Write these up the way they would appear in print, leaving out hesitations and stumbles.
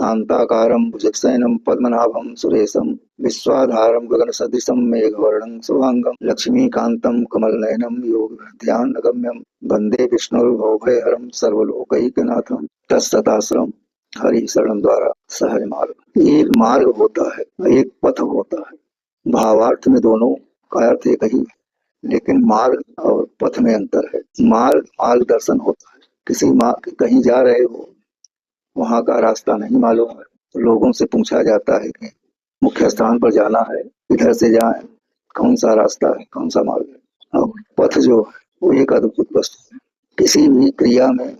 शांताकारं भुजगशयनं पद्मनाभं सुरेशं विश्वाधारं गगनसदृशं मेघवर्णं शुभांगं लक्ष्मीकान्तं कमलनयनं योगिध्यानगम्यं वन्दे विष्णुर्भवभयहरं सर्वलोकैकनाथं। तत्सताश्रम हरि शरण द्वारा सहज मार्ग। एक मार्ग होता है, एक पथ होता है। भावार्थ में दोनों का अर्थ एक ही, लेकिन मार्ग और पथ में अंतर है। मार्ग मार्गदर्शन होता है। किसी मार्ग कहीं जा रहे हो, वहां का रास्ता नहीं मालूम है तो लोगों से पूछा जाता है कि मुख्य स्थान पर जाना है, इधर से जाएं, कौन सा रास्ता है, कौन सा मार्ग है। और पथ जो है वो एक अद्भुत वस्तु है। किसी भी क्रिया में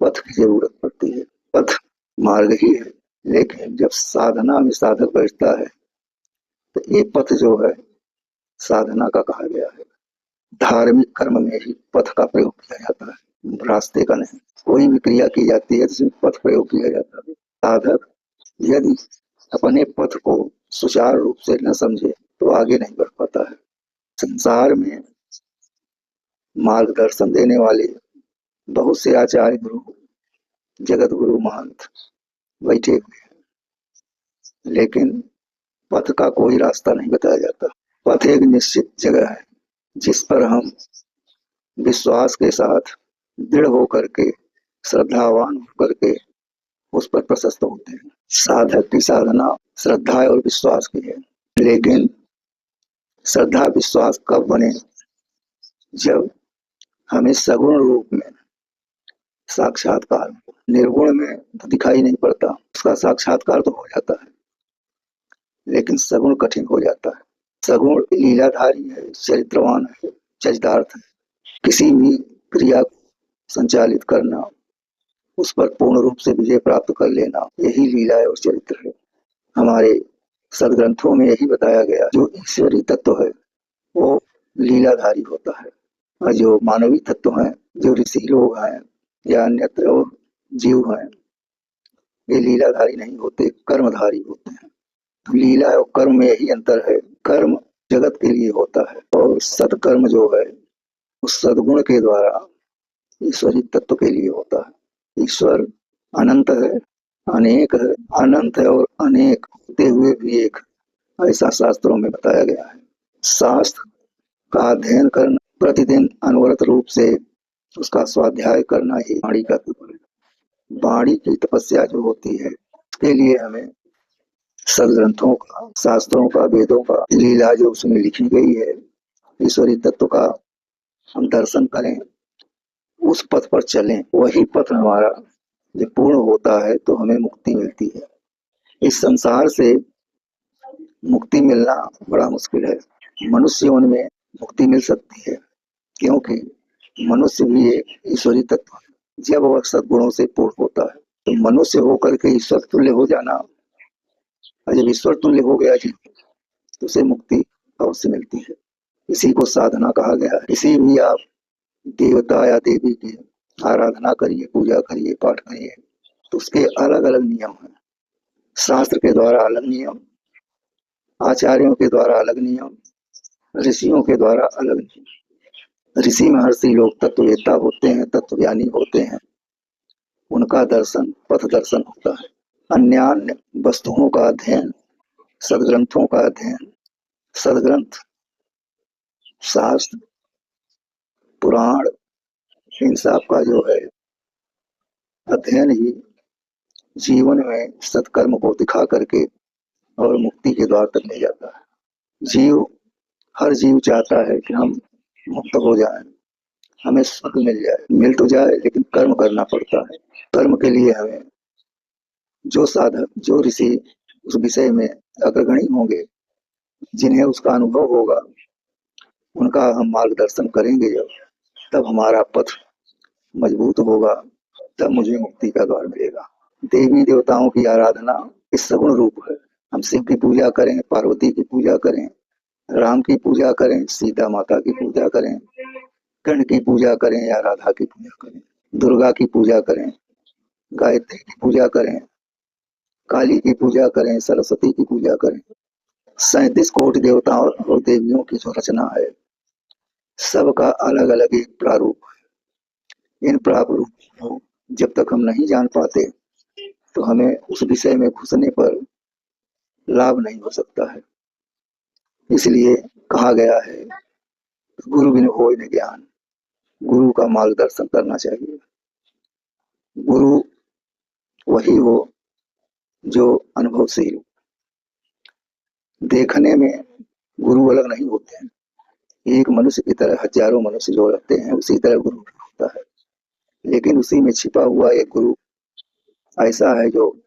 पथ की जरूरत पड़ती है। पथ मार्ग ही है, लेकिन जब साधना में साधक बैठता है तो ये पथ जो है साधना का कहा गया है। धार्मिक कर्म में ही पथ का प्रयोग किया जाता है, रास्ते का नहीं। कोई भी क्रिया की जाती है जिसमें पथ प्रयोग किया जाता है। साधक यदि अपने पथ को सुचारू रूप से न समझे तो आगे नहीं बढ़ पाता है। संसार में मार्गदर्शन देने वाले बहुत से आचार्य गुरु, जगत गुरु, महंत बैठे हुए हैं, लेकिन पथ का कोई रास्ता नहीं बताया जाता। पथ एक निश्चित जगह है जिस पर हम विश्वास के साथ दृढ़ होकर के, श्रद्धावान होकर के उस पर प्रशस्त होते हैं। साधक की साधना श्रद्धा और विश्वास की है, लेकिन श्रद्धा विश्वास कब बने? जब हमें सगुण रूप में साक्षात्कार, निर्गुण में तो दिखाई नहीं पड़ता, उसका साक्षात्कार तो हो जाता है, लेकिन सगुण कठिन हो जाता है। सगुण लीलाधारी है, चरित्रवान है, चरितार्थ है। किसी भी क्रिया को संचालित करना, उस पर पूर्ण रूप से विजय प्राप्त कर लेना, यही लीला है और चरित्र है। हमारे सदग्रंथों में यही बताया गया, जो ईश्वरीय तत्व है वो लीलाधारी होता है, और जो मानवीय तत्व हैं, जो ऋषि लोग हैं या अन्यत्र और जीव हैं, ये लीलाधारी नहीं होते, कर्मधारी होते हैं। तो लीला और कर्म में यही अंतर है। कर्म जगत के लिए होता है और सत्कर्म जो है उस सद्गुण के द्वारा ईश्वरीय तत्व के लिए होता है। ईश्वर अनंत है, अनेक है, अनंत है और अनेक होते हुए भी एक, ऐसा शास्त्रों में बताया गया है। शास्त्र का अध्ययन करना, प्रतिदिन अनवरत रूप से उसका स्वाध्याय करना ही वाणी का तत्व है। वाणी की तपस्या जो होती है, उसके लिए हमें सदग्रंथों का, शास्त्रों का, वेदों का, लीला जो उसमें लिखी गई है, ईश्वरीय तत्व का हम दर्शन करें, उस पथ पर चलें। वही पथ हमारा जब पूर्ण होता है तो हमें मुक्ति मिलती है। इस संसार से मुक्ति मिलना बड़ा मुश्किल है। मनुष्य जीवन में मुक्ति मिल सकती है, क्योंकि मनुष्य भी एक ईश्वरीय तत्व है। जब वह सद्गुणों से पूर्ण होता है तो मनुष्य होकर के ईश्वर तुल्य हो जाना, और जब ईश्वर तुल्य हो गया जी तो उसे मुक्ति अवश्य मिलती है। इसी को साधना कहा गया है। किसी भी आप देवता या देवी की आराधना करिए, पूजा करिए, पाठ करिए, तो उसके अलग अलग नियम हैं। शास्त्र के द्वारा अलग नियम, आचार्यों के द्वारा अलग नियम, ऋषियों के द्वारा अलग नियम। ऋषि महर्षि लोग तत्ववेत्ता होते हैं, तत्वज्ञानी होते हैं, उनका दर्शन पथ दर्शन होता है। अन्य वस्तुओं का अध्ययन, सदग्रंथों का अध्ययन, सदग्रंथ, शास्त्र, पुराण, इन सब का जो है अध्ययन ही जीवन में सत्कर्म को दिखा करके और मुक्ति के द्वार तक ले जाता है। जीव, हर जीव चाहता है कि हम मुक्त हो जाएं, हमें स्वर्ग मिल जाए। मिल तो जाए, लेकिन कर्म करना पड़ता है। कर्म के लिए हमें जो साधक, जो ऋषि उस विषय में अग्रगणी होंगे, जिन्हें उसका अनुभव होगा, उनका हम मार्गदर्शन करेंगे जब, तब हमारा पथ मजबूत होगा, तब मुझे मुक्ति का द्वार मिलेगा। देवी देवताओं की आराधना इस सगुण रूप है। हम शिव की पूजा करें, पार्वती की पूजा करें, राम की पूजा करें, सीता माता की पूजा करें, कृष्ण की पूजा करें या राधा की पूजा करें, दुर्गा की पूजा करें, गायत्री की पूजा करें, काली की पूजा करें, सरस्वती की पूजा करें। 37 कोटि देवताओं और देवियों की जो रचना है, सबका अलग अलग एक प्रारूप है। इन प्रारूप को जब तक हम नहीं जान पाते, तो हमें उस विषय में घुसने पर लाभ नहीं हो सकता है। इसलिए कहा गया है, गुरु बिन होय न ज्ञान। गुरु का मार्गदर्शन करना चाहिए। गुरु वही हो जो अनुभवशील। देखने में गुरु अलग नहीं होते हैं। एक मनुष्य की तरह हजारों मनुष्य जो रहते हैं, उसी तरह गुरु भी होता है। लेकिन उसी में छिपा हुआ एक गुरु ऐसा है जो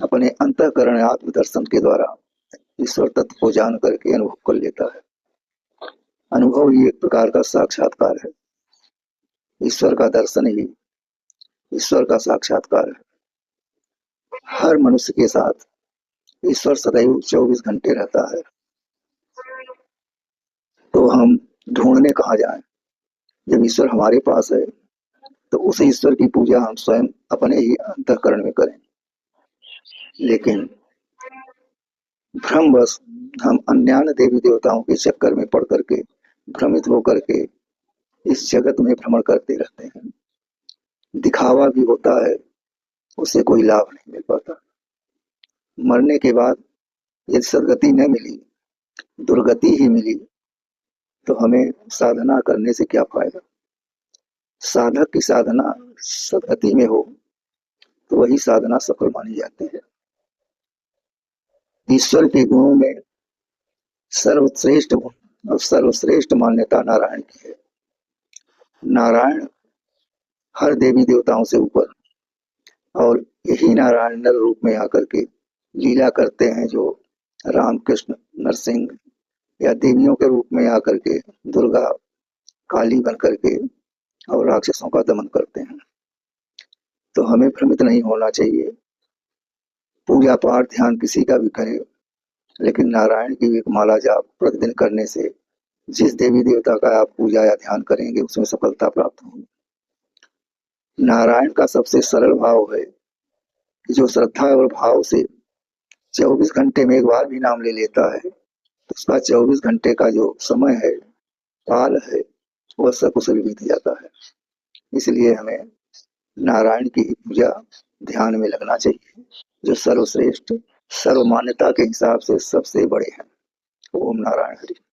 अपने अंतःकरण आत्मदर्शन के द्वारा ईश्वर तत्व को जान करके अनुभव कर लेता है। अनुभव ही एक प्रकार का साक्षात्कार है। ईश्वर का दर्शन ही ईश्वर का साक्षात्कार है। हर मनुष्य के साथ ईश्वर सदैव 24 घंटे रहता है। तो हम ढूंढने कहाँ जाएं? जब ईश्वर हमारे पास है तो उस ईश्वर की पूजा हम स्वयं अपने ही अंतःकरण में करें। लेकिन भ्रमवश हम अन्यान्य देवी देवताओं के चक्कर में पड़ करके भ्रमित होकर के इस जगत में भ्रमण करते रहते हैं। दिखावा भी होता है, उससे कोई लाभ नहीं मिल पाता। मरने के बाद यदि सदगति न मिली, दुर्गति ही मिली, तो हमें साधना करने से क्या फायदा? साधक की साधना सदगति में हो तो वही साधना सफल मानी जाती है। ईश्वर के गुणों में सर्वश्रेष्ठ गुण और सर्वश्रेष्ठ मान्यता नारायण की है। नारायण हर देवी देवताओं से ऊपर, और यही नारायण नर रूप में आकर के लीला करते हैं, जो राम कृष्ण नरसिंह या देवियों के रूप में आकर के दुर्गा काली बन करके और राक्षसों का दमन करते हैं। तो हमें भ्रमित नहीं होना चाहिए। पूजा पाठ ध्यान किसी का भी करे, लेकिन नारायण की एक माला जाप प्रतिदिन करने से जिस देवी देवता का आप पूजा या ध्यान करेंगे उसमें सफलता प्राप्त होगी। नारायण का सबसे सरल भाव है कि जो श्रद्धा और भाव से 24 घंटे में एक बार भी नाम ले लेता है तो उसका 24 घंटे का जो समय है, काल है, वह सकुशल बीत जाता है। इसलिए हमें नारायण की पूजा ध्यान में लगना चाहिए, जो सर्वश्रेष्ठ सर्व मान्यता के हिसाब से सबसे बड़े हैं। ओम नारायण हरि।